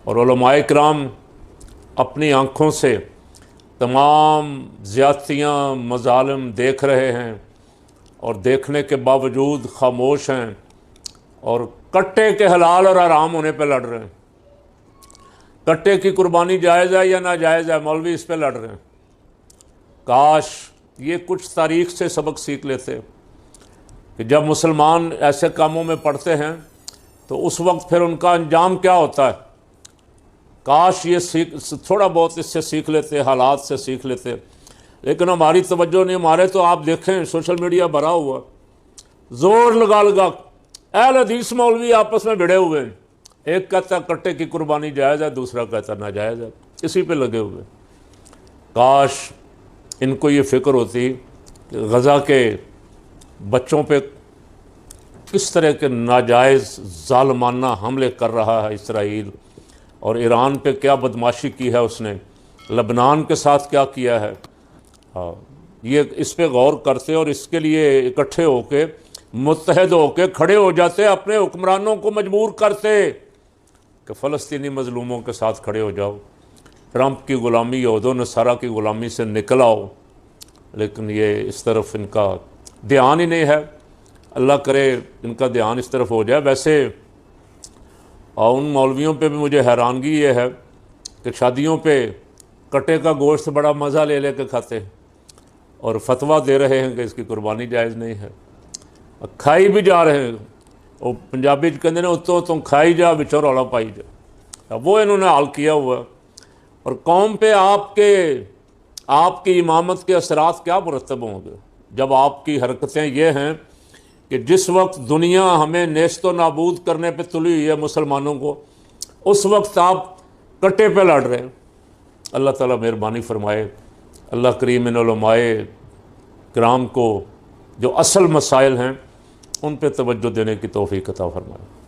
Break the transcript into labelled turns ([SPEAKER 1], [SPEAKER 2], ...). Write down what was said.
[SPEAKER 1] और उलमाए किराम अपनी आँखों से तमाम ज़्यादतियाँ मज़ालिम देख रहे हैं और देखने के बावजूद खामोश हैं और कट्टे के हलाल और हराम होने पर लड़ रहे हैं। कट्टे की कुर्बानी जायज़ है या नाजायज़ है, मौलवी इस पर लड़ रहे हैं। काश ये कुछ तारीख़ से सबक सीख लेते कि जब मुसलमान ऐसे कामों में पड़ते हैं तो उस वक्त फिर उनका अंजाम क्या होता है। काश ये थोड़ा बहुत इससे सीख लेते, हालात से सीख लेते, लेकिन हमारी तवज्जो नहीं। हमारे तो आप देखें सोशल मीडिया भरा हुआ, ज़ोर लगा लगा अहले हदीस मौलवी आपस में भिड़े हुए हैं। एक कहता कट्टे की कुर्बानी जायज़ है, दूसरा कहता नाजायज़ है, इसी पे लगे हुए। काश इनको ये फ़िक्र होती कि गज़ा के बच्चों पे किस तरह के नाजायज़ ज़ालिमाना हमले कर रहा है इसराइल, और ईरान पे क्या बदमाशी की है उसने, लबनान के साथ क्या किया है। हाँ, ये इस पे गौर करते और इसके लिए इकट्ठे होके मुत्तहद होके खड़े हो जाते, अपने हुक्मरानों को मजबूर करते कि फ़लस्तीनी मज़लूमों के साथ खड़े हो जाओ, ट्रंप की ग़ुलामी, यहूद नसारा की ग़ुलामी से निकल आओ। लेकिन ये इस तरफ इनका ध्यान ही नहीं है। अल्लाह करे इनका ध्यान इस तरफ हो जाए। वैसे और उन मौलवियों पे भी मुझे हैरानगी ये है कि शादियों पे कट्टे का गोश्त बड़ा मज़ा ले ले के खाते और फतवा दे रहे हैं कि इसकी कुर्बानी जायज़ नहीं है, खाई भी जा रहे हैं। वो पंजाबी कहते हैं उत्तों तुम खाई जा बिचो रौला पाई जा, वो इन्होंने हाल किया हुआ। और कौम पे आपकी इमामत के असरात क्या मुरतब होंगे जब आपकी हरकतें ये हैं कि जिस वक्त दुनिया हमें नेस्तो नाबूद करने पे तुली हुई है मुसलमानों को, उस वक्त आप कट्टे पे लड़ रहे हैं। अल्लाह ताला मेहरबानी फरमाए। अल्लाह करीम इन उलमाए किराम को जो असल मसाइल हैं उन पे तवज्जो देने की तौफीक अता फरमाए।